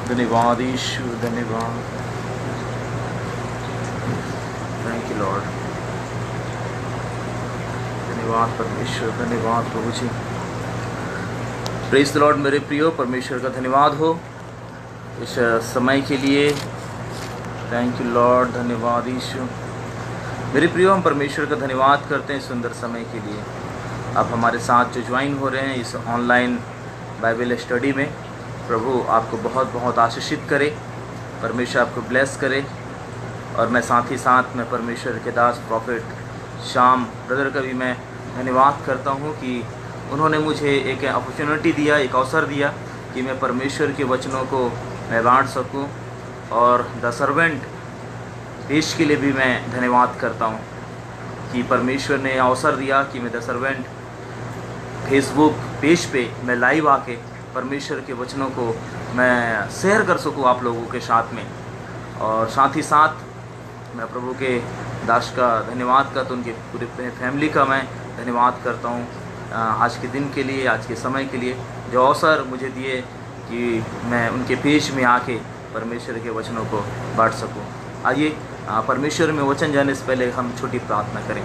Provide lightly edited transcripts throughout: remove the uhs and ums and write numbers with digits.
धन्यवाद यीशु, धन्यवाद। Thank you lord. धन्यवाद परमेश्वर, धन्यवाद प्रभु जी। Praise the lord. मेरे प्रियो, परमेश्वर का धन्यवाद हो इस समय के लिए। थैंक यू लॉर्ड, धन्यवाद यीशु। मेरे प्रियो, हम परमेश्वर का धन्यवाद करते हैं सुंदर समय के लिए। आप हमारे साथ जो ज्वाइन हो रहे हैं इस ऑनलाइन बाइबल स्टडी में, प्रभु आपको बहुत बहुत आशीषित करे, परमेश्वर आपको ब्लेस करे। और मैं साथ ही साथ मैं परमेश्वर के दास प्रॉफिट श्याम ब्रदर का भी मैं धन्यवाद करता हूँ कि उन्होंने मुझे एक अपॉर्चुनिटी दिया, एक अवसर दिया कि मैं परमेश्वर के वचनों को मैं बांट सकूँ। और द सर्वेंट देश के लिए भी मैं धन्यवाद करता हूँ कि परमेश्वर ने अवसर दिया कि मैं द सर्वेंट फेसबुक पेज पे मैं लाइव आके परमेश्वर के वचनों को मैं शेयर कर सकूं आप लोगों के साथ में। और साथ ही साथ मैं प्रभु के दास का धन्यवाद करता हूँ, उनके पूरे फैमिली का मैं धन्यवाद करता हूँ आज के दिन के लिए, आज के समय के लिए जो अवसर मुझे दिए कि मैं उनके पेज में आके परमेश्वर के वचनों को बांट सकूँ। आइए परमेश्वर में वचन जाने से पहले हम छोटी प्रार्थना करें।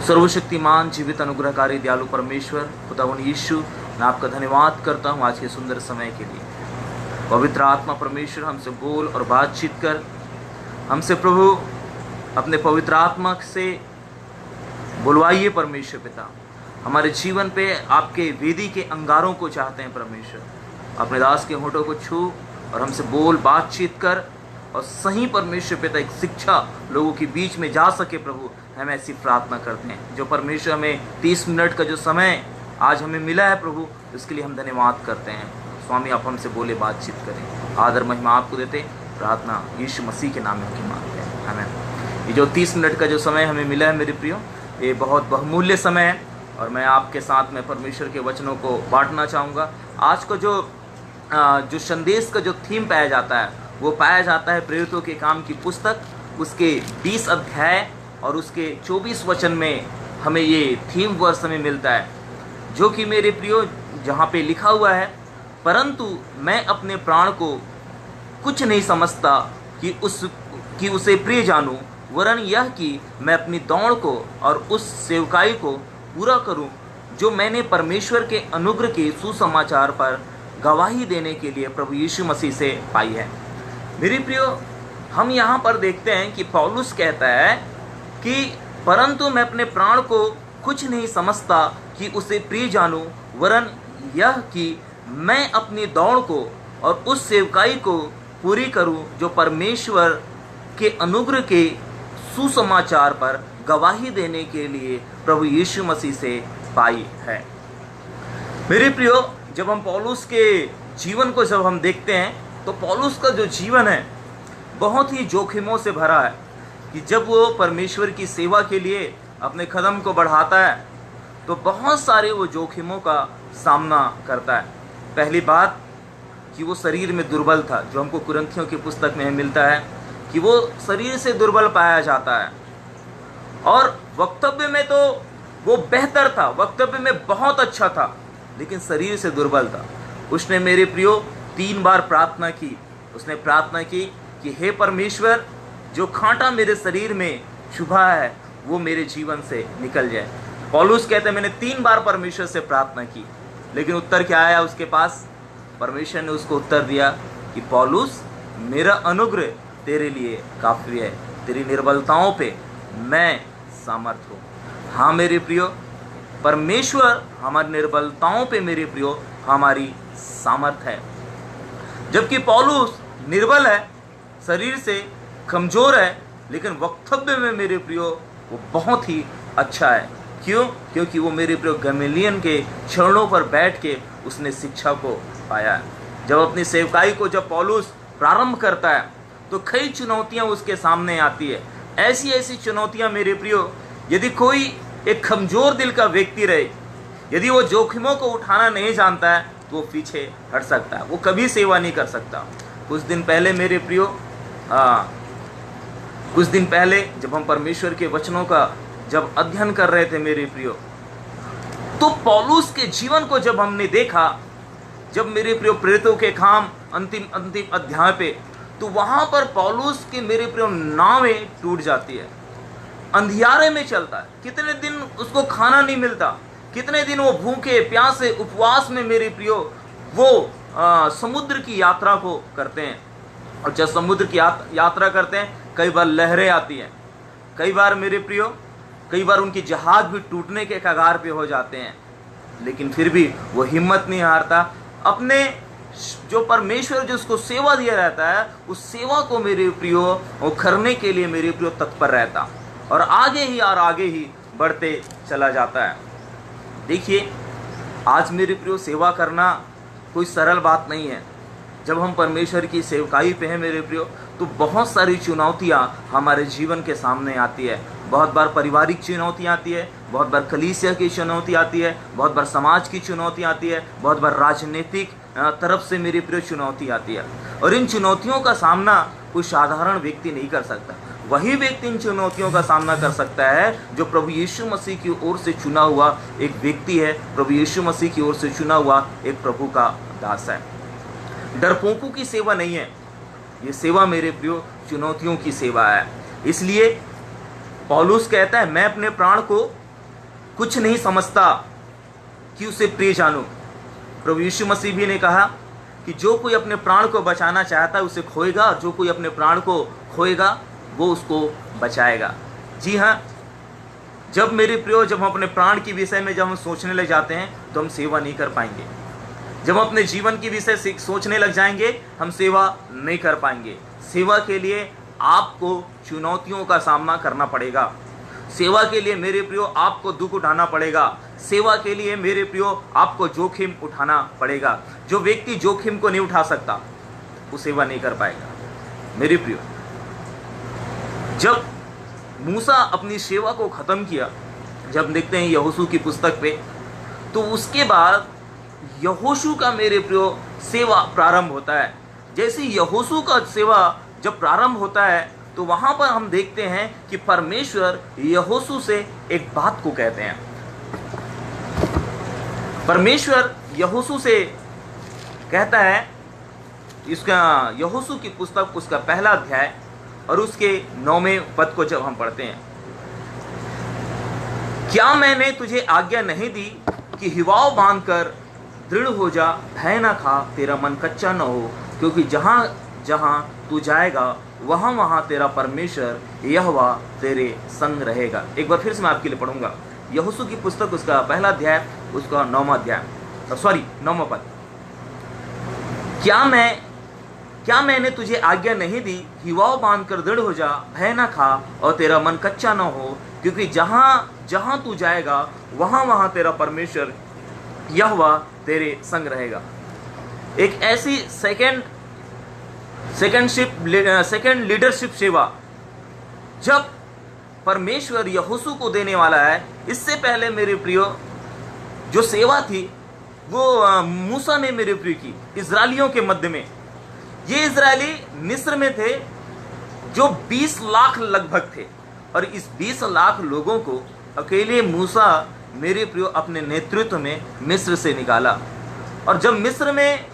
सर्वशक्तिमान जीवित अनुग्रहकारी दयालु परमेश्वर खुदावन यीशु, मैं आपका धन्यवाद करता हूँ आज के सुंदर समय के लिए। पवित्र आत्मा परमेश्वर हमसे बोल और बातचीत कर, हमसे प्रभु अपने पवित्र आत्मा से बुलवाइए परमेश्वर पिता। हमारे जीवन पे आपके वेदी के अंगारों को चाहते हैं परमेश्वर। अपने दास के होठों को छू और हमसे बोल, बातचीत कर और सही परमेश्वर पिता एक शिक्षा लोगों के बीच में जा सके प्रभु, हम ऐसी प्रार्थना करते हैं। जो परमेश्वर हमें 30 मिनट का जो समय आज हमें मिला है प्रभु, इसके लिए हम धन्यवाद करते हैं। स्वामी आप हमसे बोले, बातचीत करें। आदर महिमा आपको देते, प्रार्थना यीशु मसीह के नाम में उनकी मांगते हैं, आमीन। ये जो 30 मिनट का जो समय हमें मिला है मेरे प्रियो, ये बहुत बहुमूल्य समय है और मैं आपके साथ में परमेश्वर के वचनों को बांटना चाहूँगा। आज का जो संदेश का जो थीम पाया जाता है वो पाया जाता है प्रेरितों के काम की पुस्तक, उसके 20 अध्याय और उसके 24 वचन में हमें ये थीम वर्ष हमें मिलता है, जो कि मेरे प्रियो जहाँ पे लिखा हुआ है, परंतु मैं अपने प्राण को कुछ नहीं समझता कि उसे प्रिय जानूं, वरन यह कि मैं अपनी दौड़ को और उस सेवकाई को पूरा करूं जो मैंने परमेश्वर के अनुग्रह के सुसमाचार पर गवाही देने के लिए प्रभु यीशु मसीह से पाई है। मेरे प्रियो, हम यहाँ पर देखते हैं कि पौलुस कहता है कि परंतु मैं अपने प्राण को कुछ नहीं समझता कि उसे प्रिय जानूं, वरन यह कि मैं अपनी दौड़ को और उस सेवकाई को पूरी करूं जो परमेश्वर के अनुग्रह के सुसमाचार पर गवाही देने के लिए प्रभु यीशु मसीह से पाई है। मेरे प्रियो, जब हम पौलुस के जीवन को जब हम देखते हैं तो पौलुस का जो जीवन है बहुत ही जोखिमों से भरा है कि जब वो परमेश्वर की सेवा के लिए अपने कदम को बढ़ाता है तो बहुत सारे वो जोखिमों का सामना करता है। पहली बात कि वो शरीर में दुर्बल था, जो हमको कुरिन्थियों की पुस्तक में मिलता है कि वो शरीर से दुर्बल पाया जाता है। और वक्तव्य में तो वो बेहतर था, वक्तव्य में बहुत अच्छा था, लेकिन शरीर से दुर्बल था। उसने मेरे प्रियो 3 बार प्रार्थना की। उसने प्रार्थना की कि हे परमेश्वर, जो कांटा मेरे शरीर में चुभा है वो मेरे जीवन से निकल जाए। पौलुस कहते हैं मैंने 3 बार परमेश्वर से प्रार्थना की, लेकिन उत्तर क्या आया उसके पास? परमेश्वर ने उसको उत्तर दिया कि पौलुस, मेरा अनुग्रह तेरे लिए काफ़ी है, तेरी निर्बलताओं पे मैं सामर्थ हूँ। हाँ मेरे प्रियो, परमेश्वर हमारी निर्बलताओं पे मेरे प्रियो हमारी सामर्थ है। जबकि पौलुस निर्बल है, शरीर से कमज़ोर है, लेकिन वक्तव्य में मेरे प्रियो वो बहुत ही अच्छा है। क्यों? क्योंकि वो मेरे प्रियो गमलीएल के चरणों पर बैठ के उसने शिक्षा को पाया है। जब अपनी सेवकाई को जब पौलुस प्रारंभ करता है तो कई चुनौतियां उसके सामने आती है। ऐसी ऐसी चुनौतियां मेरे प्रियो, यदि कोई एक कमज़ोर दिल का व्यक्ति रहे, यदि वो जोखिमों को उठाना नहीं जानता है तो वो पीछे हट सकता है, वो कभी सेवा नहीं कर सकता। कुछ दिन पहले मेरे प्रियो, कुछ दिन पहले जब हम परमेश्वर के वचनों का जब अध्ययन कर रहे थे मेरे प्रियो, तो पौलुस के जीवन को जब हमने देखा, जब मेरे प्रियो प्रेरितों के काम अंतिम अध्याय पे, तो वहां पर पौलुस की मेरे प्रियो नावें टूट जाती है, अंधियारे में चलता है। कितने दिन उसको खाना नहीं मिलता, कितने दिन वो भूखे प्यासे उपवास में मेरे प्रियो वो समुद्र की यात्रा को करते हैं। और जब समुद्र की यात्रा करते हैं, कई बार लहरें आती हैं, कई बार मेरे प्रियो, कई बार उनकी जहाज भी टूटने के कगार पे हो जाते हैं, लेकिन फिर भी वो हिम्मत नहीं हारता। अपने जो परमेश्वर जो उसको सेवा दिया रहता है, उस सेवा को मेरे प्रियो वो करने के लिए मेरे प्रियो तत्पर रहता और आगे ही बढ़ते चला जाता है। देखिए, आज मेरे प्रियो सेवा करना कोई सरल बात नहीं है। जब हम परमेश्वर की सेवकाई पे हैं मेरे प्रियो, तो बहुत सारी चुनौतियां हमारे जीवन के सामने आती है। बहुत बार पारिवारिक चुनौती आती है, बहुत बार कलीसिया की चुनौती आती है, बहुत बार समाज की चुनौती आती है, बहुत बार राजनीतिक तरफ से मेरे प्रियो चुनौती आती है। और इन चुनौतियों का सामना कोई साधारण व्यक्ति नहीं कर सकता। वही व्यक्ति इन चुनौतियों का सामना कर सकता है जो प्रभु यीशु मसीह की ओर से चुना हुआ एक व्यक्ति है, प्रभु यीशु मसीह की ओर से चुना हुआ एक प्रभु का दास है। डरपोकों की सेवा नहीं है ये सेवा मेरे प्रियो, चुनौतियों की सेवा है। इसलिए पौलुस कहता है, मैं अपने प्राण को कुछ नहीं समझता कि उसे प्रिय जानूं। प्रभु यीशु मसीह भी ने कहा कि जो कोई अपने प्राण को बचाना चाहता है उसे खोएगा, और जो कोई अपने प्राण को खोएगा वो उसको बचाएगा। जी हाँ, जब मेरे प्रियो, जब हम अपने प्राण के विषय में जब हम सोचने लग जाते हैं तो हम सेवा नहीं कर पाएंगे। जब हम अपने जीवन के विषय से सोचने लग जाएंगे, हम सेवा नहीं कर पाएंगे। सेवा के लिए आपको चुनौतियों का सामना करना पड़ेगा। सेवा के लिए मेरे प्रियो आपको दुख उठाना पड़ेगा। सेवा के लिए मेरे प्रियो आपको जोखिम उठाना पड़ेगा। जो व्यक्ति जोखिम को नहीं उठा सकता वो सेवा नहीं कर पाएगा। मेरे प्रियो, जब मूसा अपनी सेवा को खत्म किया, जब देखते हैं यहोशू की पुस्तक पे, तो उसके बाद यहोशू का मेरे प्रियो सेवा प्रारंभ होता है। जैसे यहोशू का सेवा जब प्रारंभ होता है तो वहां पर हम देखते हैं कि परमेश्वर यहोशू से एक बात को कहते हैं। परमेश्वर यहोशू से कहता है, इसका यहोशू की पुस्तक उसका पहला अध्याय और उसके 9वें पद को जब हम पढ़ते हैं, क्या मैंने तुझे आज्ञा नहीं दी कि हिवाव बांधकर दृढ़ हो जा, भय न खा, तेरा मन कच्चा न हो, क्योंकि जहां जहां तू जाएगा वहां वहां तेरा परमेश्वर यहोवा तेरे संग रहेगा। एक बार फिर से मैं आपके लिए पढ़ूंगा, यहोशू की पुस्तक उसका पहला अध्याय उसका 9वां पद। क्या मैंने तुझे आज्ञा नहीं दी, हिवाव बांध कर दृढ़ हो जा, भय न खा और तेरा मन कच्चा न हो, क्योंकि जहां जहां तू जाएगा वहां वहां तेरा परमेश्वर यहोवा तेरे संग रहेगा। एक ऐसी सेकंड लीडरशिप सेवा जब परमेश्वर यहोशू को देने वाला है। इससे पहले मेरे प्रियो जो सेवा थी वो मूसा ने मेरे प्रियो की इजरायलियों के मध्य में। ये इजरायली मिस्र में थे जो 20 लाख लगभग थे, और इस 20 लाख लोगों को अकेले मूसा मेरे प्रियो अपने नेतृत्व में मिस्र से निकाला। और जब मिस्र में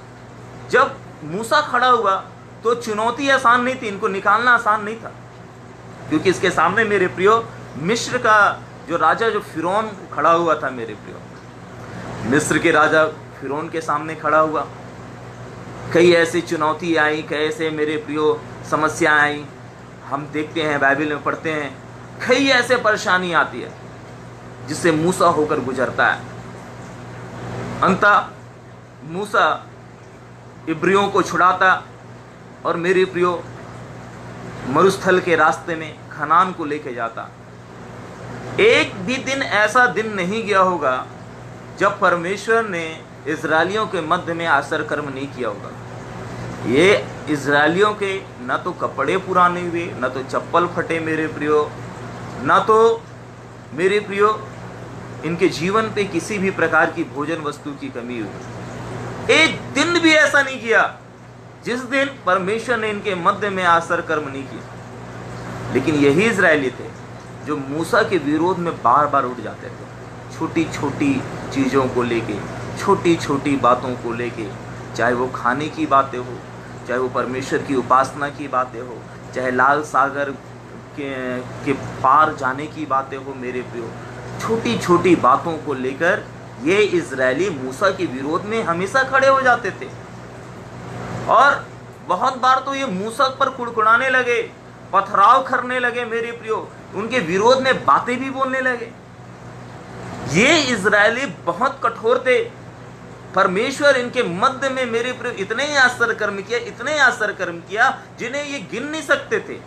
जब मूसा खड़ा हुआ तो चुनौती आसान नहीं थी, इनको निकालना आसान नहीं था, क्योंकि इसके सामने मेरे प्रियो मिस्र का जो राजा जो फिरौन खड़ा हुआ था। मेरे प्रियो मिस्र के राजा फिरौन के सामने खड़ा हुआ। कई ऐसी चुनौती आई, कई ऐसे मेरे प्रियो समस्या आई। हम देखते हैं बाइबल में पढ़ते हैं, कई ऐसे परेशानी आती है जिससे मूसा होकर गुजरता है। अंततः मूसा इब्रियों को छुड़ाता और मेरे प्रियो मरुस्थल के रास्ते में खनान को लेके जाता। एक भी दिन ऐसा दिन नहीं गया होगा जब परमेश्वर ने इजरायलियों के मध्य में आश्चर्य कर्म नहीं किया होगा। ये इजरायलियों के न तो कपड़े पुराने हुए, न तो चप्पल फटे मेरे प्रियो, न तो मेरे प्रियो इनके जीवन पे किसी भी प्रकार की भोजन वस्तु की कमी हुई। एक दिन भी ऐसा नहीं किया जिस दिन परमेश्वर ने इनके मध्य में आश्चर्य कर्म नहीं किया। लेकिन यही इजरायली थे जो मूसा के विरोध में बार बार उठ जाते थे, छोटी छोटी चीज़ों को लेके, छोटी छोटी बातों को लेके। चाहे वो खाने की बातें हो, चाहे वो परमेश्वर की उपासना की बातें हो, चाहे लाल सागर के पार जाने की बातें हो। मेरे प्रियो, छोटी छोटी बातों को लेकर ये इजरायली मूसा के विरोध में हमेशा खड़े हो जाते थे, और बहुत बार तो ये मूसा पर कुड़कुड़ाने लगे, पथराव करने लगे। मेरे प्रियो, उनके विरोध में बातें भी बोलने लगे। ये इजरायली बहुत कठोर थे। परमेश्वर इनके मध्य में मेरे प्रियो इतने ही आश्चर्य कर्म किया, इतने आश्चर्य कर्म किया जिन्हें ये गिन नहीं सकते थे।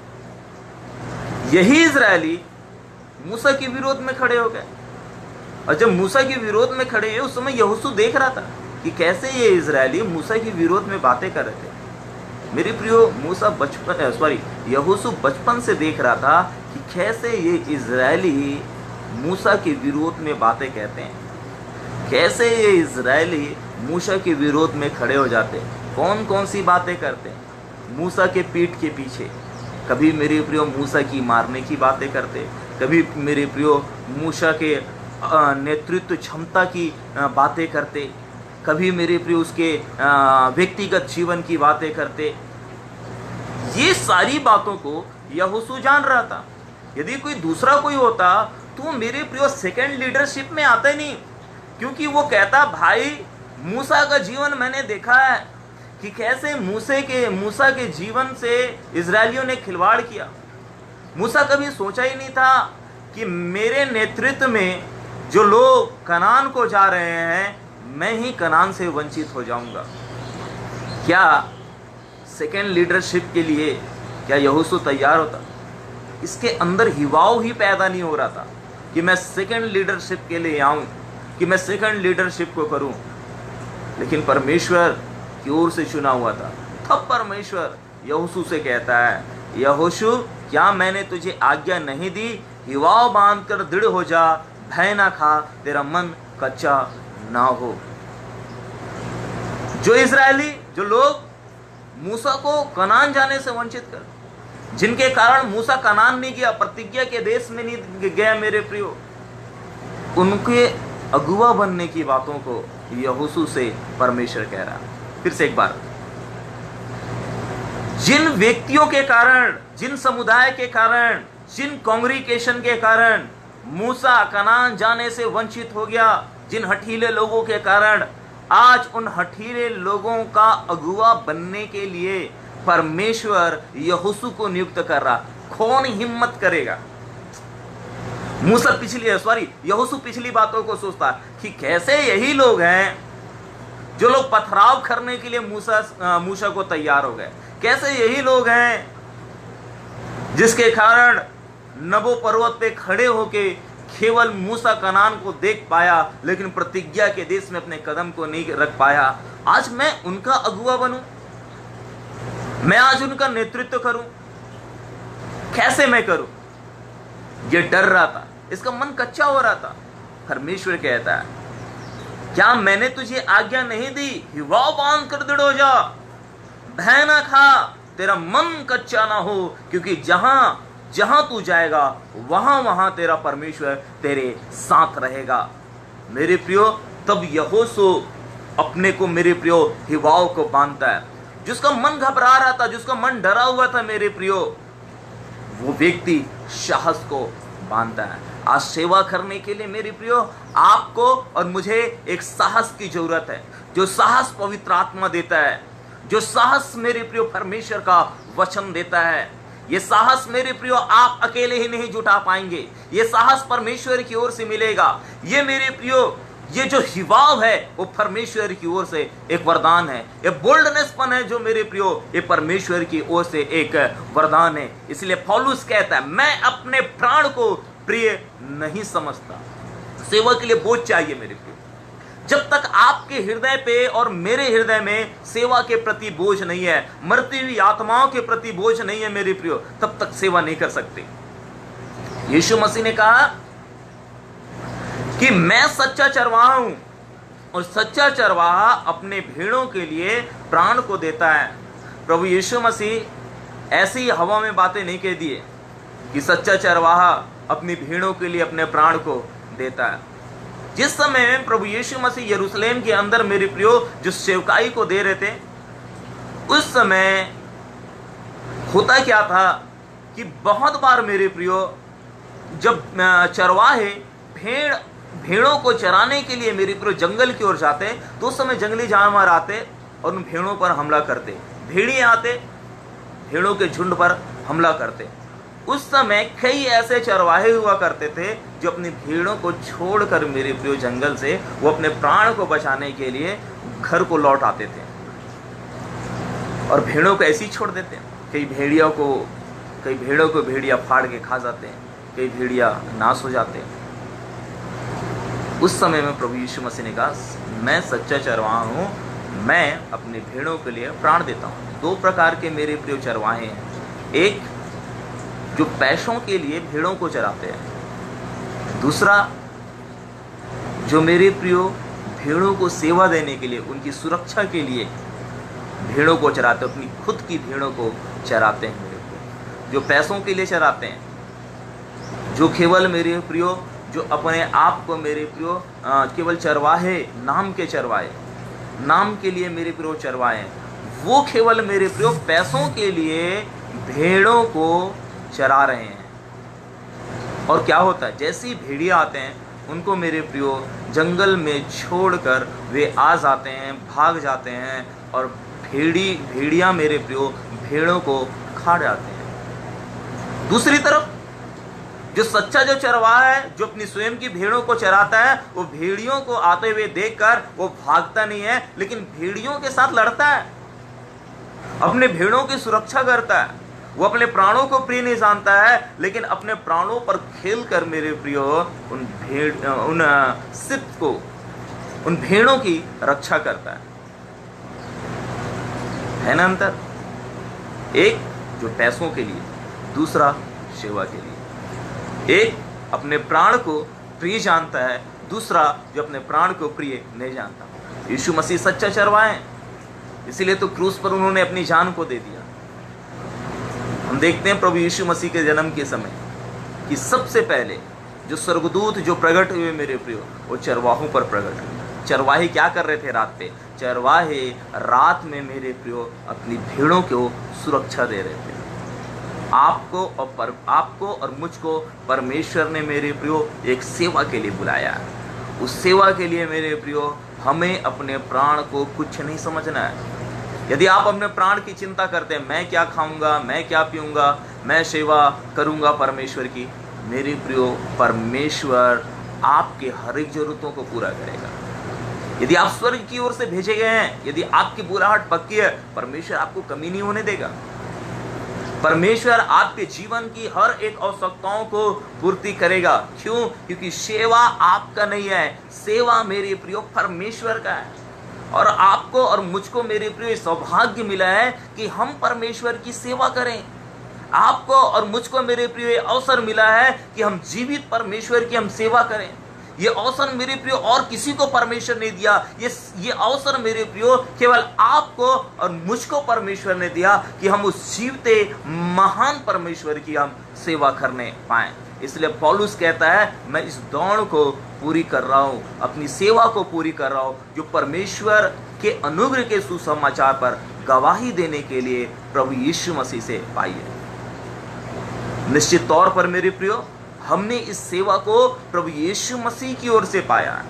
यही इजरायली मूसा के विरोध में खड़े हो गए, और जब मूसा के विरोध में खड़े हुए उस समय यहोशू देख रहा था कि कैसे ये इजरायली मूसा के विरोध में बातें कर रहे थे। मेरे प्रियो, यहोशू बचपन से देख रहा था कि कैसे ये इजरायली मूसा के विरोध में बातें कहते हैं, कैसे ये इजरायली मूसा के विरोध में खड़े हो जाते हैं, कौन कौन सी बातें करते हैं मूसा के पीठ के पीछे। कभी मेरे प्रियो मूसा की मारने की बातें करते, कभी मेरे प्रियो मूसा के नेतृत्व क्षमता की बातें करते, कभी मेरे प्रियो उसके व्यक्तिगत जीवन की बातें करते। ये सारी बातों को यहोशू जान रहा था। यदि कोई दूसरा कोई होता तो मेरे प्रियो सेकंड लीडरशिप में आता ही नहीं, क्योंकि वो कहता भाई मूसा का जीवन मैंने देखा है कि कैसे मूसा के जीवन से इजरायलियों ने खिलवाड़ किया। मूसा कभी सोचा ही नहीं था कि मेरे नेतृत्व में जो लोग कनान को जा रहे हैं, मैं ही कनान से वंचित हो जाऊंगा। क्या सेकेंड लीडरशिप के लिए क्या यहोशू तैयार होता? इसके अंदर हिवाव ही पैदा नहीं हो रहा था कि मैं सेकेंड लीडरशिप के लिए आऊं, कि मैं सेकेंड लीडरशिप को करूं। लेकिन परमेश्वर की ओर से चुना हुआ था। तब परमेश्वर यहोशू से कहता है, यहोशू क्या मैंने तुझे आज्ञा नहीं दी? हिवाव बांध कर दृढ़ हो जा, भय ना खा, तेरा मन कच्चा ना हो। जो इजरायली, जो लोग मूसा को कनान जाने से वंचित कर, जिनके कारण मूसा कनान नहीं गया, प्रतिज्ञा के देश में नहीं गया, मेरे प्रियो, उनके अगुवा बनने की बातों को यहोशू से परमेश्वर कह रहा। फिर से एक बार, जिन व्यक्तियों के कारण, जिन समुदाय के कारण, जिन कांग्रीगेशन के कारण मूसा कनान जाने से वंचित हो गया, जिन हठीले लोगों के कारण आज उन हठीले लोगों का अगुवा बनने के लिए परमेश्वर यहोशू को नियुक्त कर रहा। कौन हिम्मत करेगा? यहोशू पिछली बातों को सोचता कि कैसे यही लोग हैं जो लोग पथराव करने के लिए मूसा को तैयार हो गए, कैसे यही लोग हैं जिसके कारण नबो पर्वत पे खड़े होके केवल मूसा कनान को देख पाया, लेकिन प्रतिज्ञा के देश में अपने कदम को नहीं रख पाया। आज मैं उनका अगुवा बनूं, मैं आज उनका नेतृत्व करूं, कैसे मैं करूं? ये डर रहा था, इसका मन कच्चा हो रहा था। परमेश्वर कहता है, क्या मैंने तुझे आज्ञा नहीं दी? हिवाव बांध कर दृढ़ हो जा, भय ना खा, तेरा मन कच्चा ना हो, क्योंकि जहां जहां तू जाएगा वहां वहां तेरा परमेश्वर तेरे साथ रहेगा। मेरे प्रियो, तब यहोशू अपने को, मेरे प्रियो, हिवाव को बांधता है। जिसका मन घबरा रहा था, जिसका मन डरा हुआ था, मेरे प्रियो, वो व्यक्ति साहस को बांधता है। आज सेवा करने के लिए मेरे प्रियो आपको और मुझे एक साहस की जरूरत है, जो साहस पवित्र आत्मा देता है, जो साहस मेरे प्रियो परमेश्वर का वचन देता है। ये साहस मेरे प्रियो आप अकेले ही नहीं जुटा पाएंगे, ये साहस परमेश्वर की ओर से मिलेगा। ये मेरे प्रियो, ये जो हिवाव है वो परमेश्वर की ओर से एक वरदान है, ये बोल्डनेसपन है जो मेरे प्रियो ये परमेश्वर की ओर से एक वरदान है। इसलिए पौलुस कहता है, मैं अपने प्राण को प्रिय नहीं समझता। सेवा के लिए बोझ चाहिए मेरे प्रियो। जब तक आपके हृदय पे और मेरे हृदय में सेवा के प्रति बोझ नहीं है, मरती हुई आत्माओं के प्रति बोझ नहीं है मेरे प्रियो, तब तक सेवा नहीं कर सकते। यीशु मसीह ने कहा कि मैं सच्चा चरवाहा हूं, और सच्चा चरवाहा अपने भेड़ों के लिए प्राण को देता है। प्रभु यीशु मसीह ऐसी हवा में बातें नहीं कह दिए कि सच्चा चरवाहा अपनी भेड़ों के लिए अपने प्राण को देता है। जिस समय में प्रभु यीशु मसीह यरूशलेम के अंदर मेरे प्रियो जो सेवकाई को दे रहे थे, उस समय होता क्या था कि बहुत बार मेरे प्रियो जब चरवाहे भेड़ों को चराने के लिए मेरे प्रियो जंगल की ओर जाते, तो उस समय जंगली जानवर आते और उन भेड़ों पर हमला करते। भेड़िए आते, भेड़ों के झुंड पर हमला करते। उस समय कई ऐसे चरवाहे हुआ करते थे जो अपनी भेड़ों को छोड़कर मेरे प्रियो जंगल से वो अपने प्राण को बचाने के लिए घर को लौट आते थे और भेड़ों को ऐसे ही छोड़ देते। कई भेड़ों को भेड़िया फाड़ के खा जाते हैं, कई भेड़िया नाश हो जाते हैं। उस समय में प्रभु यीशु मसीह ने कहा, मैं सच्चा चरवाहा हूँ, मैं अपने भेड़ों के लिए प्राण देता हूँ। दो प्रकार के मेरे प्रिय चरवाहे हैं, एक जो पैसों के लिए भेड़ों को चराते हैं, दूसरा जो मेरे प्रियो भेड़ों को सेवा देने के लिए, उनकी सुरक्षा के लिए भेड़ों को चराते हैं, अपनी खुद की भेड़ों को चराते हैं। मेरे प्रियो जो पैसों के लिए चराते हैं, जो केवल मेरे प्रियो जो अपने आप को मेरे प्रियो केवल चरवाहे, नाम के चरवाहे, नाम के लिए मेरे प्रियो चरवाहे हैं, वो केवल मेरे प्रियो पैसों के लिए भेड़ों को चरा रहे हैं। और क्या होता है, जैसे ही भेड़िया आते हैं उनको मेरे प्रियो जंगल में छोड़कर वे आ जाते हैं, भाग जाते हैं और भेड़िया मेरे प्रियो भेड़ों को खा जाते हैं। दूसरी तरफ जो सच्चा जो चरवाहा है, जो अपनी स्वयं की भेड़ों को चराता है, वो भेड़ियों को आते हुए देखकर वो भागता नहीं है, लेकिन भेड़ियों के साथ लड़ता है, अपने भेड़ों की सुरक्षा करता है। वो अपने प्राणों को प्रिय नहीं जानता है, लेकिन अपने प्राणों पर खेलकर मेरे प्रियो उन सिद्ध को, उन भेड़ों की रक्षा करता है ना अंतर? एक जो पैसों के लिए, दूसरा सेवा के लिए। एक अपने प्राण को प्रिय जानता है, दूसरा जो अपने प्राण को प्रिय नहीं जानता। यीशु मसीह सच्चा चरवाहा है, इसीलिए तो क्रूस पर उन्होंने अपनी जान को दे दिया। हम देखते हैं प्रभु यीशु मसीह के जन्म के समय कि सबसे पहले जो स्वर्गदूत जो प्रकट हुए मेरे प्रियो, वो चरवाहों पर प्रकट हुए। चरवाहे क्या कर रहे थे रात पे? चरवाहे रात में मेरे प्रियो अपनी भेड़ों को सुरक्षा दे रहे थे। आपको और मुझको परमेश्वर ने मेरे प्रियो एक सेवा के लिए बुलाया। उस सेवा के लिए मेरे प्रियो हमें अपने प्राण को कुछ नहीं समझना है। यदि आप अपने प्राण की चिंता करते हैं, मैं क्या खाऊंगा, मैं क्या पीऊंगा, मैं सेवा करूंगा परमेश्वर की, मेरे प्रियो परमेश्वर आपके हर एक जरूरतों को पूरा करेगा। यदि आप स्वर्ग की ओर से भेजे गए हैं, यदि आपकी बुराहट पक्की है, परमेश्वर आपको कमी नहीं होने देगा। परमेश्वर आपके जीवन की हर एक आवश्यकताओं को पूर्ति करेगा। क्यों? क्योंकि सेवा आपका नहीं है, सेवा मेरे प्रियो परमेश्वर का है। और आपको और मुझको मेरे प्रियो सौभाग्य मिला है कि हम परमेश्वर की सेवा करें। आपको और मुझको मेरे प्रियो अवसर मिला है कि हम जीवित परमेश्वर की हम सेवा करें। ये अवसर मेरे प्रियो और किसी को परमेश्वर ने दिया, ये अवसर मेरे प्रियो केवल आपको और मुझको परमेश्वर ने दिया कि हम उस जीवते महान परमेश्वर की हम सेवा करने पाएं। इसलिए पौलुस कहता है, मैं इस दौड़ को पूरी कर रहा हूं, अपनी सेवा को पूरी कर रहा हूं, जो परमेश्वर के अनुग्रह के सुसमाचार पर गवाही देने के लिए प्रभु यीशु मसीह से पाई है। निश्चित तौर पर मेरे प्रियो हमने इस सेवा को प्रभु यीशु मसीह की ओर से पाया है।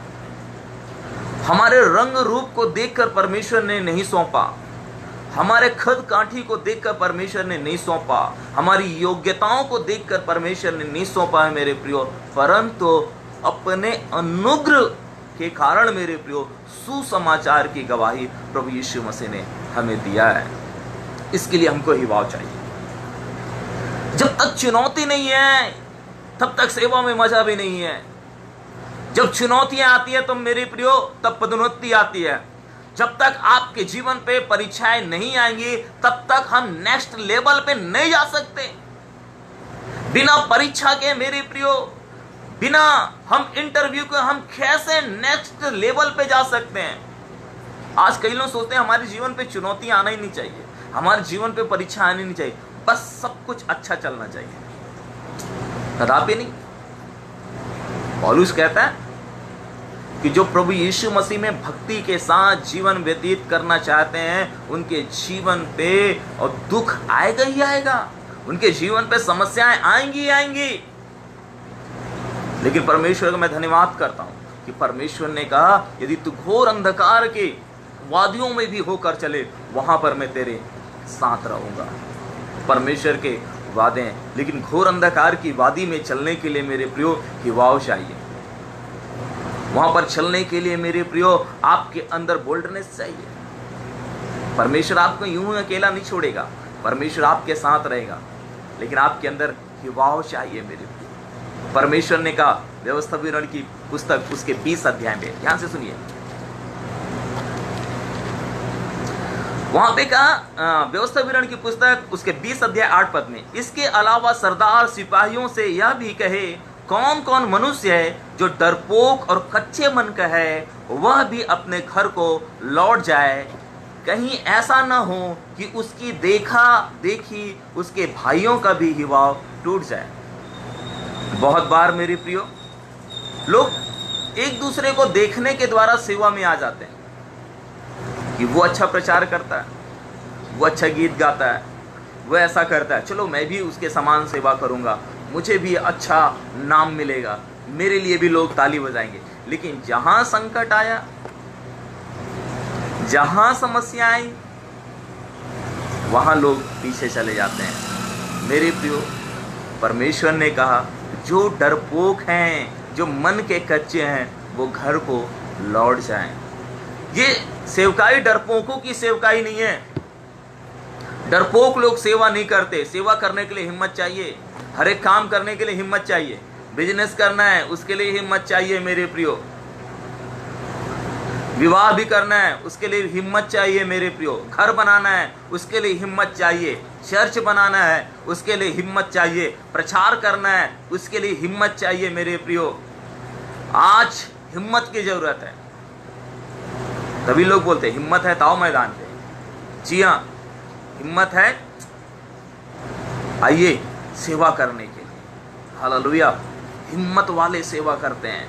हमारे रंग रूप को देखकर परमेश्वर ने नहीं सौंपा, हमारे खद काठी को देखकर परमेश्वर ने नहीं सौंपा, हमारी योग्यताओं को देखकर परमेश्वर ने नहीं सौंपा है मेरे प्रियो, परंतु अपने अनुग्रह के कारण मेरे प्रियो सुसमाचार की गवाही प्रभु यीशु मसीह ने हमें दिया है। इसके लिए हमको ही भाव चाहिए। जब तक चुनौती नहीं है तब तक सेवा में मजा भी नहीं है। जब चुनौतियां आती है तो मेरे प्रियो तब पदोन्नति आती है। जब तक आपके जीवन पे परीक्षाएं नहीं आएंगी तब तक हम नेक्स्ट लेवल पे नहीं जा सकते। बिना परीक्षा के मेरे प्रियो, बिना हम इंटरव्यू के हम कैसे नेक्स्ट लेवल पे जा सकते हैं? आज कई लोग सोचते हैं हमारे जीवन पे चुनौतियां आना ही नहीं चाहिए, हमारे जीवन पे परीक्षा आनी नहीं चाहिए, बस सब कुछ अच्छा चलना चाहिए। कदापि नहीं। पौलुस कहता है कि जो प्रभु यीशु मसीह में भक्ति के साथ जीवन व्यतीत करना चाहते हैं, उनके जीवन पे और दुख आएगा ही आएगा, उनके जीवन पे समस्याएं आएंगी ही आएंगी। लेकिन परमेश्वर का मैं धन्यवाद करता हूं कि परमेश्वर ने कहा यदि तू घोर अंधकार के वादियों में भी होकर चले, वहां पर मैं तेरे साथ रहूंगा। परमेश्वर के वादे हैं, लेकिन घोर अंधकार की वादी में चलने के लिए मेरे प्रियो हिवाव चाहिए। वहां पर चलने के लिए मेरे प्रियो आपके अंदर बोल्डनेस चाहिए। परमेश्वर आपको यूं अकेला नहीं छोड़ेगा, परमेश्वर आपके साथ रहेगा, लेकिन आपके अंदर हिवाव चाहिए मेरे प्रियो। परमेश्वर ने कहा व्यवस्था विवरण की पुस्तक उसके 20 अध्याय में, ध्यान से सुनिए, वहां पे कहा व्यवस्था विवरण की पुस्तक उसके 20 अध्याय 8 पद में, इसके अलावा सरदार सिपाहियों से यह भी कहे कौन कौन मनुष्य है जो डरपोक और कच्चे मन का है, वह भी अपने घर को लौट जाए, कहीं ऐसा न हो कि उसकी देखा देखी उसके भाइयों का भी हिवाव टूट जाए। बहुत बार मेरे प्रियो लोग एक दूसरे को देखने के द्वारा सेवा में आ जाते हैं कि वो अच्छा प्रचार करता है, वो अच्छा गीत गाता है, वो ऐसा करता है, चलो मैं भी उसके समान सेवा करूंगा, मुझे भी अच्छा नाम मिलेगा, मेरे लिए भी लोग ताली बजाएंगे। लेकिन जहां संकट आया, जहां समस्या आई, वहां लोग पीछे चले जाते हैं। मेरे प्रियो परमेश्वर ने कहा जो डरपोक हैं, जो मन के कच्चे हैं, वो घर को लौट जाएं। ये सेवकाई डरपोकों की सेवकाई नहीं है। डरपोक लोग सेवा नहीं करते। सेवा करने के लिए हिम्मत चाहिए, हर एक काम करने के लिए हिम्मत चाहिए। बिजनेस करना है उसके लिए हिम्मत चाहिए मेरे प्रियो, विवाह भी करना है उसके लिए हिम्मत चाहिए मेरे प्रियो, घर बनाना है उसके लिए हिम्मत चाहिए, चर्च बनाना है उसके लिए हिम्मत चाहिए, प्रचार करना है उसके लिए हिम्मत चाहिए मेरे प्रियो। आज हिम्मत की जरूरत है। तभी लोग बोलते हैं हिम्मत है तो आओ मैदान पे। जी हाँ, हिम्मत है, आइए सेवा करने के लिए। हालेलुया। हिम्मत वाले सेवा करते हैं,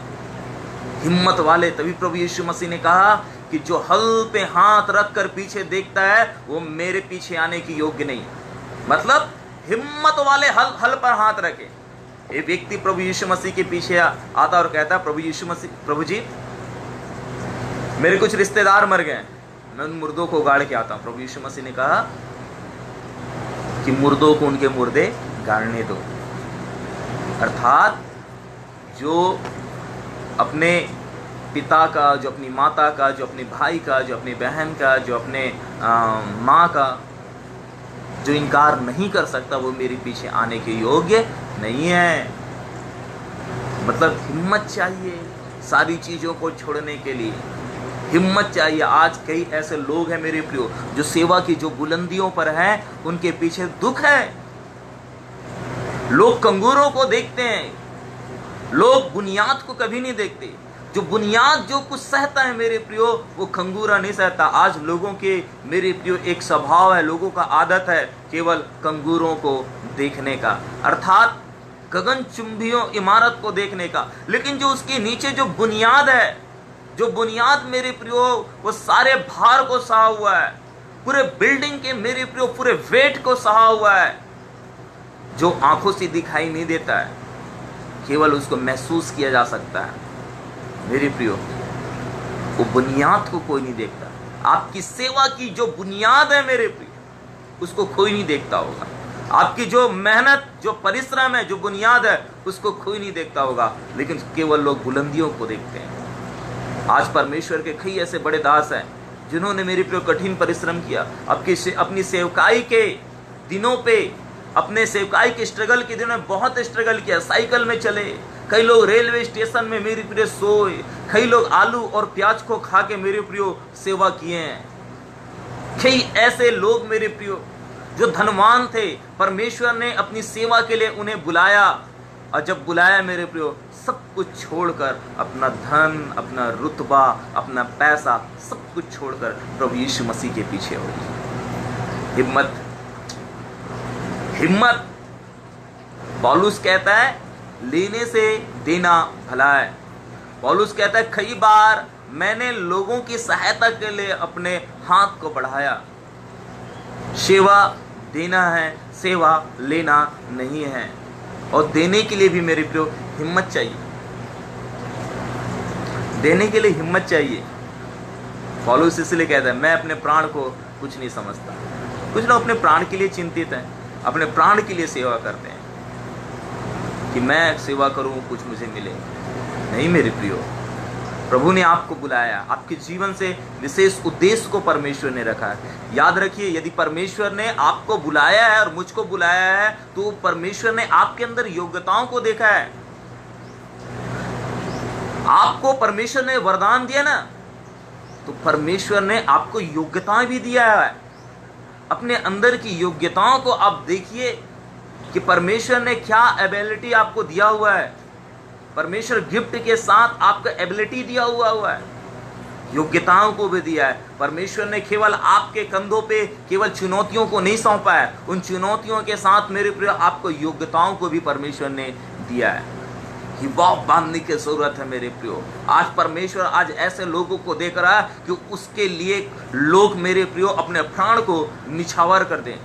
हिम्मत वाले। तभी प्रभु यीशु मसीह ने कहा कि जो हल पे हाथ रख कर पीछे देखता है वो मेरे पीछे आने की योग्य नहीं। मतलब हिम्मत वाले हल पर हाथ रखे। एक व्यक्ति प्रभु यीशु मसीह के पीछे आता और कहता प्रभु यीशु मसीह, प्रभु जी मेरे कुछ रिश्तेदार मर गए, मैं उन मुर्दों को गाड़ के आता हूं। प्रभु यीशु मसीह ने कहा कि मुर्दों को उनके मुर्दे गाड़ने दो। अर्थात जो अपने पिता का, जो अपनी माता का, जो अपने भाई का, जो अपनी बहन का, जो अपने माँ का जो इनकार नहीं कर सकता, वो मेरे पीछे आने के योग्य नहीं है। मतलब हिम्मत चाहिए सारी चीज़ों को छोड़ने के लिए, हिम्मत चाहिए। आज कई ऐसे लोग हैं मेरे प्रियो जो सेवा की जो बुलंदियों पर हैं, उनके पीछे दुख है। लोग कंगूरों को देखते हैं, लोग बुनियाद को कभी नहीं देखते। जो बुनियाद जो कुछ सहता है मेरे प्रियो, वो खंगूरा नहीं सहता। आज लोगों के मेरे प्रियो एक स्वभाव है, लोगों का आदत है केवल कंगूरों को देखने का, अर्थात गगनचुंबियों इमारत को देखने का। लेकिन जो उसके नीचे जो बुनियाद है, जो बुनियाद मेरे प्रियो वो सारे भार को सहा हुआ है, पूरे बिल्डिंग के मेरे प्रियो पूरे वेट को सहा हुआ है, जो आंखों से दिखाई नहीं देता है, केवल उसको महसूस किया जा सकता है मेरे प्रियो। वो बुनियाद को कोई नहीं देखता। आपकी सेवा की जो बुनियाद है मेरे प्रियो, उसको कोई नहीं देखता होगा। आपकी जो मेहनत, जो परिश्रम है, जो बुनियाद है, उसको कोई नहीं देखता होगा। लेकिन केवल लोग बुलंदियों को देखते हैं। आज परमेश्वर के कई ऐसे बड़े दास हैं जिन्होंने मेरे प्रियो कठिन परिश्रम किया। अपनी सेवकाई के दिनों पे, अपने सेवकाई के स्ट्रगल के दिनों में बहुत स्ट्रगल किया। साइकिल में चले, कई लोग रेलवे स्टेशन में मेरे प्रियो सोए, कई लोग आलू और प्याज को खा के मेरे प्रियो सेवा किए हैं। कई ऐसे लोग मेरे प्रियो जो धनवान थे, परमेश्वर ने अपनी सेवा के लिए उन्हें बुलाया, और जब बुलाया मेरे प्रियो सब कुछ छोड़कर, अपना धन, अपना रुतबा, अपना पैसा, सब कुछ छोड़कर प्रभु यीशु मसीह के पीछे हो। हिम्मत, हिम्मत। पौलुस कहता है लेने से देना भला है। पौलुस कहता है कई बार मैंने लोगों की सहायता के लिए अपने हाथ को बढ़ाया। सेवा देना है, सेवा लेना नहीं है। और देने के लिए भी मेरे प्रियो हिम्मत चाहिए, देने के लिए हिम्मत चाहिए। पौलुस इसलिए कहता है मैं अपने प्राण को कुछ नहीं समझता। कुछ लोग अपने प्राण के लिए चिंतित हैं, अपने प्राण के लिए सेवा करते हैं कि मैं सेवा करूं कुछ मुझे मिले। नहीं मेरे प्रियो, प्रभु ने आपको बुलाया, आपके जीवन से विशेष उद्देश्य को परमेश्वर ने रखा है। याद रखिए, यदि परमेश्वर ने आपको बुलाया है और मुझको बुलाया है तो परमेश्वर ने आपके अंदर योग्यताओं को देखा है। आपको परमेश्वर ने वरदान दिया ना, तो परमेश्वर ने आपको योग्यताएं भी दिया है। अपने अंदर की योग्यताओं को आप देखिए कि परमेश्वर ने क्या एबिलिटी आपको दिया हुआ है। परमेश्वर गिफ्ट के साथ आपका एबिलिटी दिया हुआ है, योग्यताओं को भी दिया है। परमेश्वर ने केवल आपके कंधों पे केवल चुनौतियों को नहीं सौंपा है, उन चुनौतियों के साथ मेरे प्रिय आपको योग्यताओं को भी परमेश्वर ने दिया है। हिवाव बांधने की जरूरत है मेरे प्रियो। आज परमेश्वर आज ऐसे लोगों को देख रहा है कि उसके लिए लोग मेरे प्रियो अपने प्राण को निछावर कर दें।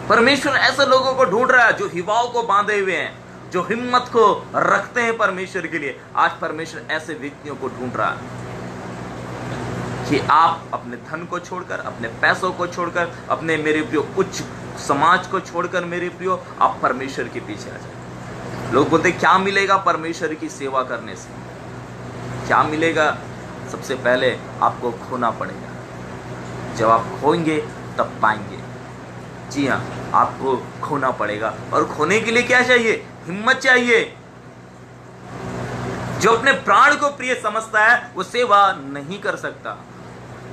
परमेश्वर ऐसे लोगों को ढूंढ रहा है जो हिवाव को बांधे हुए हैं, जो हिम्मत को रखते हैं परमेश्वर के लिए। आज परमेश्वर ऐसे व्यक्तियों को ढूंढ रहा है कि आप अपने धन को छोड़कर, अपने पैसों को छोड़कर, अपने मेरे प्रियो उच्च समाज को छोड़कर मेरे प्रियो आप परमेश्वर के पीछे आ जाए। लोग बोलते क्या मिलेगा परमेश्वर की सेवा करने से? क्या मिलेगा? सबसे पहले आपको खोना पड़ेगा। जब आप खोएंगे तब पाएंगे। जी हाँ, आपको खोना पड़ेगा। और खोने के लिए क्या चाहिए? हिम्मत चाहिए। जो अपने प्राण को प्रिय समझता है वो सेवा नहीं कर सकता।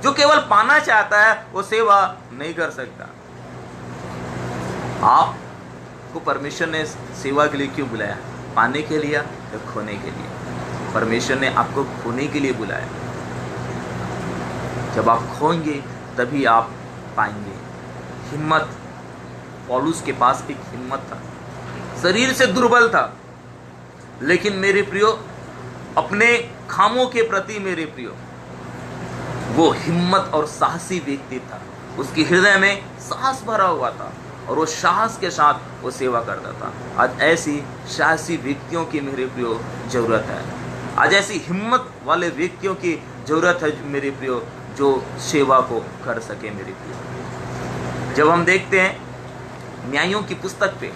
जो केवल पाना चाहता है वो सेवा नहीं कर सकता। आपको परमेश्वर ने सेवा के लिए क्यों बुलाया? पाने के लिए या खोने के लिए? परमेश्वर ने आपको खोने के लिए बुलाया। जब आप खोएंगे तभी आप पाएंगे। हिम्मत, पौलुस के पास एक हिम्मत था। शरीर से दुर्बल था, लेकिन मेरे प्रियो अपने कामों के प्रति मेरे प्रियो वो हिम्मत और साहसी व्यक्ति था। उसके हृदय में साहस भरा हुआ था और वो साहस के साथ वो सेवा करता था। आज ऐसी साहसी व्यक्तियों की मेरे प्रियो जरूरत है। आज ऐसी हिम्मत वाले व्यक्तियों की जरूरत है मेरे प्रियो, जो सेवा को कर सके मेरे प्रियो। जब हम देखते हैं न्यायों की पुस्तक पे,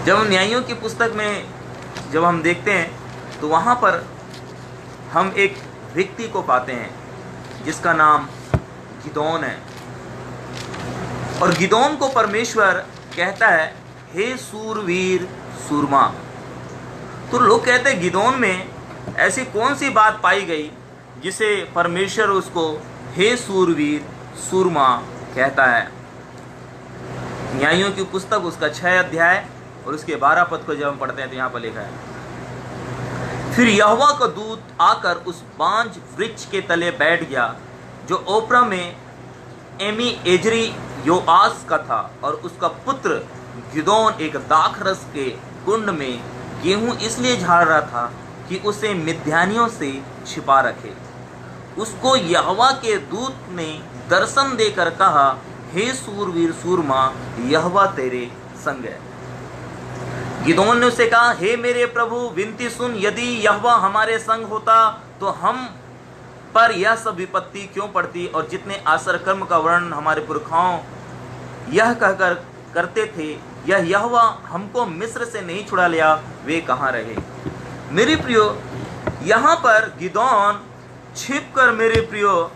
जब हम न्यायों की पुस्तक में जब हम देखते हैं तो वहाँ पर हम एक व्यक्ति को पाते हैं जिसका नाम गिदोन है। और गिदोन को परमेश्वर कहता है हे सूरवीर सूरमा। तो लोग कहते हैं गिदोन में ऐसी कौन सी बात पाई गई जिसे परमेश्वर उसको हे सूरवीर सूरमा कहता है। न्यायों की पुस्तक उसका 6 अध्याय और उसके 12 पद को जब हम पढ़ते हैं तो यहाँ पर लिखा है, फिर यहोवा का दूत आकर उस बांझ वृक्ष के तले बैठ गया जो ओप्रा में एमी एजरी योआस का था, और उसका पुत्र गिदोन एक दाखरस के कुंड में गेहूं इसलिए झाड़ रहा था कि उसे मिद्यानियों से छिपा रखे। उसको यहोवा के दूत ने दर्शन देकर कहा, हे सूरवीर सूरमा, यहोवा तेरे संग है। गिदोन ने उसे कहा, हे मेरे प्रभु विनती सुन, यदि यहोवा हमारे संग होता तो हम पर यह सब विपत्ति क्यों पड़ती, और जितने आश्चर्य कर्म का वर्णन हमारे पुरखाओं यह कहकर करते थे, यह यहोवा हमको मिस्र से नहीं छुड़ा लिया, वे कहाँ रहे। मेरे प्रियो, यहाँ पर गिदोन छिपकर मेरे प्रियो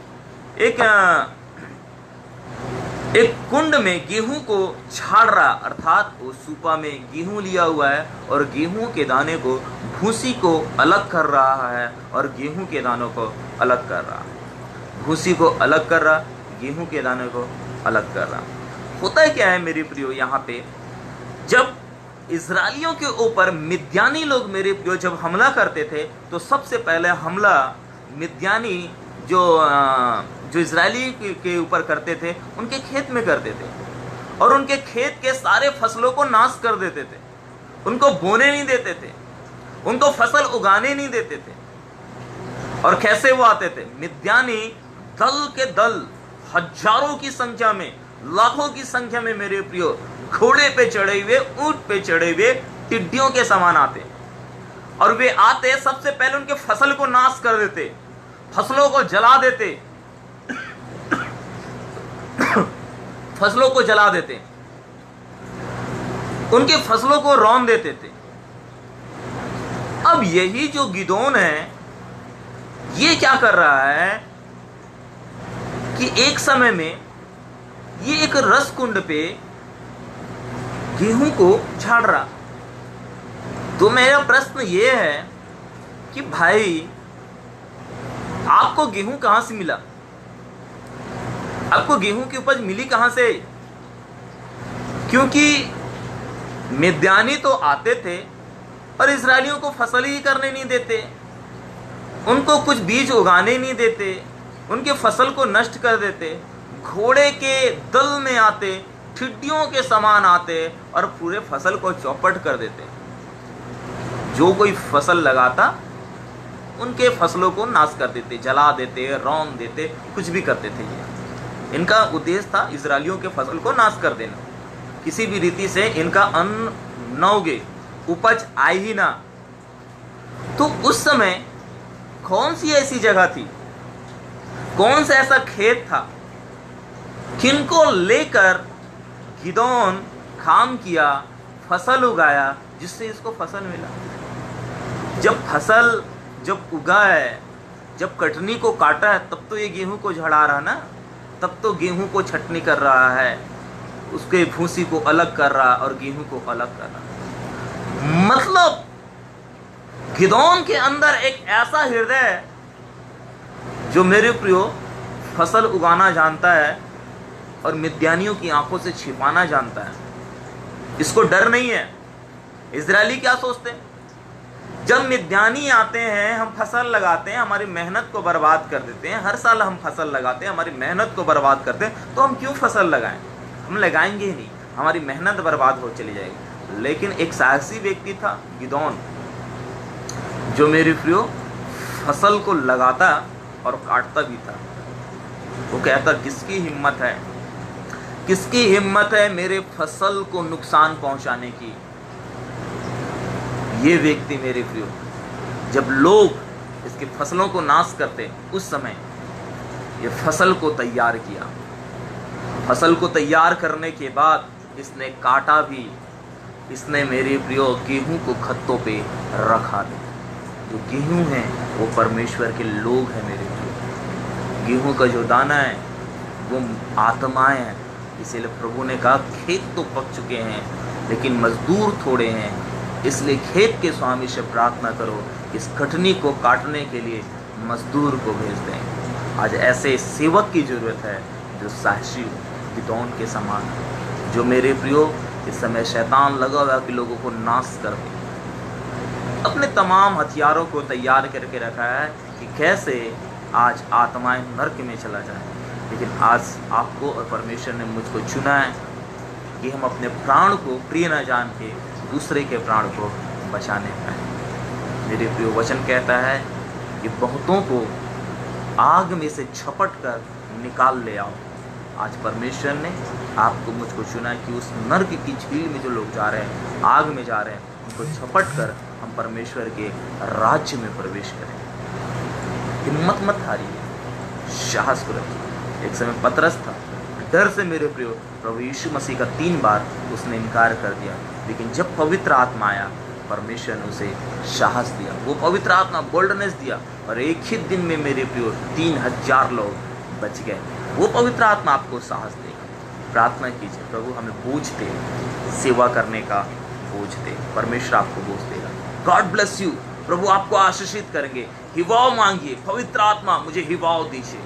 एक कुंड में गेहूं को झाड़ रहा, अर्थात वो सूपा में गेहूं लिया हुआ है और गेहूं के दाने को भूसी को अलग कर रहा है और गेहूं के दानों को अलग कर रहा, भूसी को अलग कर रहा, गेहूं के दाने को अलग कर रहा। होता है क्या है मेरे प्रियो, यहाँ पे जब इजराइलियों के ऊपर मिद्यानी लोग मेरे प्रियो जब हमला करते थे तो सबसे पहले हमला मिद्यानी जो इजरायली के ऊपर करते थे उनके खेत में करते थे और उनके खेत के सारे फसलों को नाश कर देते थे, उनको बोने नहीं देते थे। उनको फसल उगाने नहीं देते थे। और कैसे वो आते थे? मिद्यानी दल के दल, हजारों की संख्या में, लाखों की संख्या में मेरे प्रियो, घोड़े पे चढ़े हुए, ऊंट पे चढ़े हुए टिड्डियों के समान आते। और वे आते, सबसे पहले उनके फसल को नाश कर देते, फसलों को जला देते, फसलों को जला देते, उनके फसलों को रौंद देते थे। अब यही जो गिदोन है, ये क्या कर रहा है कि एक समय में ये एक रस कुंड पे गेहूं को झाड़ रहा। तो मेरा प्रश्न ये है कि भाई, आपको गेहूं कहां से मिला? आपको गेहूं की उपज मिली कहां से? क्योंकि मिद्यानी तो आते थे और इस्राएलियों को फसल ही करने नहीं देते, उनको कुछ बीज उगाने नहीं देते, उनके फसल को नष्ट कर देते, घोड़े के दल में आते, टिड्डियों के समान आते और पूरे फसल को चौपट कर देते। जो कोई फसल लगाता उनके फसलों को नाश कर देते, जला देते, रौंद देते, कुछ भी करते थे। ये इनका उद्देश्य था, इजरायलियों के फसल को नाश कर देना, किसी भी रीति से इनका अन्न न उगे, उपज आए ही ना। तो उस समय कौन सी ऐसी जगह थी, कौन सा ऐसा खेत था, किनको लेकर गिदोन काम किया, फसल उगाया, जिससे इसको फसल मिला। जब उगा है, जब कटनी को काटा है, तब तो ये गेहूं को झड़ा रहा ना, तब तो गेहूं को छटनी कर रहा है, उसके भूसी को अलग कर रहा और गेहूं को अलग कर रहा। मतलब गिदोन के अंदर एक ऐसा हृदय है जो मेरे प्रियो फसल उगाना जानता है और मिद्यानियों की आंखों से छिपाना जानता है। इसको डर नहीं है। इजरायली क्या सोचते हैं? जब मिद्यानी आते हैं, हम फसल लगाते हैं, हमारी मेहनत को बर्बाद कर देते हैं। हर साल हम फसल लगाते हैं, हमारी मेहनत को बर्बाद करते हैं, तो हम क्यों फसल लगाएं? हम लगाएंगे ही नहीं, हमारी मेहनत बर्बाद हो चली जाएगी। लेकिन एक साहसी व्यक्ति था गिदोन, जो मेरे प्रियो फसल को लगाता और काटता भी था। वो कहता, किसकी हिम्मत है, किसकी हिम्मत है मेरे फसल को नुकसान पहुंचाने की? ये व्यक्ति मेरे प्रियो, जब लोग इसकी फसलों को नाश करते, उस समय ये फसल को तैयार किया। फसल को तैयार करने के बाद इसने काटा भी, इसने मेरे प्रियो गेहूं को खत्तों पे रखा भी। जो गेहूं है वो परमेश्वर के लोग हैं मेरे प्रियो। गेहूं का जो दाना है वो आत्माएं हैं। इसीलिए प्रभु ने कहा, खेत तो पक चुके हैं लेकिन मजदूर थोड़े हैं, इसलिए खेत के स्वामी से प्रार्थना करो, इस कटनी को काटने के लिए मजदूर को भेज दें। आज ऐसे सेवक की जरूरत है जो साहसी गिदोन के समान है, जो मेरे प्रियो इस समय शैतान लगा हुआ कि लोगों को नाश कर दे, अपने तमाम हथियारों को तैयार करके रखा है कि कैसे आज आत्माएं नरक में चला जाए। लेकिन आज आपको और परमेश्वर ने मुझको चुना है कि हम अपने प्राण को प्रिय न जान के दूसरे के प्राण को बचाने पाए। मेरे प्रिय वचन कहता है कि बहुतों को आग में से झपट कर निकाल ले आओ। आज परमेश्वर ने आपको मुझको चुना है कि उस नरक की झील में जो लोग जा रहे हैं, आग में जा रहे हैं, उनको झपट कर हम परमेश्वर के राज्य में प्रवेश करें। हिम्मत मत हारिए, साहस को रखिए। एक समय पतरस था, डर से मेरे प्रियो प्रभु यीशु मसीह का 3 बार उसने इनकार कर दिया, लेकिन जब पवित्र आत्मा आया, परमेश्वर ने उसे साहस दिया, वो पवित्र आत्मा बोल्डनेस दिया, और एक ही दिन में मेरे प्रियो 3000 लोग बच गए। वो पवित्र आत्मा आपको साहस देगा। प्रार्थना कीजिए, प्रभु हमें बोझ दे, सेवा करने का बोझ दे। परमेश्वर आपको बोझ देगा। God bless you. प्रभु आपको आशीषित करेंगे। हिवाव मांगिए, पवित्र आत्मा मुझे हिवाव दीजिए,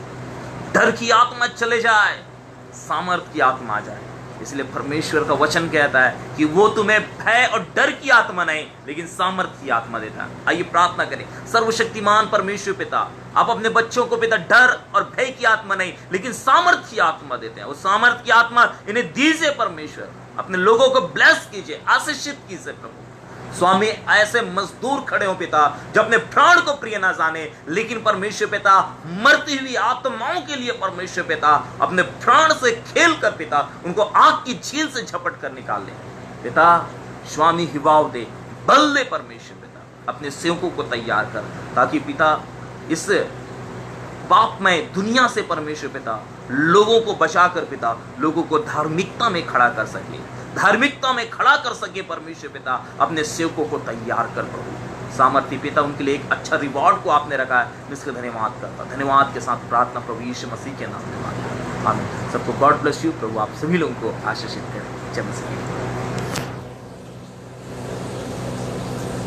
डर की आत्मा चले जाए, सामर्थ की आत्मा आ जाए। इसलिए परमेश्वर का वचन कहता है कि वो तुम्हें भय और डर की आत्मा नहीं, लेकिन सामर्थ की आत्मा देता है। आइए प्रार्थना करें। सर्वशक्तिमान परमेश्वर पिता, आप अपने बच्चों को पिता डर और भय की आत्मा नहीं, लेकिन सामर्थ की आत्मा देते हैं। वो सामर्थ की आत्मा इन्हें दीजिए परमेश्वर। अपने लोगों को ब्लेस कीजिए, आशीषित कीजिए प्रभु। स्वामी ऐसे मजदूर खड़े हो पिता जो अपने प्राण को प्रिय ना जाने, लेकिन परमेश्वर पिता मरती हुई आत्माओं के लिए परमेश्वर पिता अपने प्राण से खेल कर पिता उनको आग की झील से झपट कर निकाल ले पिता। स्वामी हिवाव दे, बल दे परमेश्वर पिता, अपने सेवकों को तैयार कर, ताकि पिता इस पापमय दुनिया से परमेश्वर पिता लोगों को बचाकर पिता लोगों को धार्मिकता में खड़ा कर सके, धार्मिकता में खड़ा कर सके परमेश्वर पिता। अपने सेवकों को तैयार कर प्रभु, सामर्थ्य पिता उनके लिए एक अच्छा रिवॉर्ड को आपने रखा है, मैं इसका धन्यवाद करता, धन्यवाद के साथ प्रार्थना प्रभु यीशु मसीह के नाम में मांगता हूं, आमीन। सबको गॉड ब्लेस यू। प्रभु आप सभी लोगों को आशीषित करें। जय मसीह।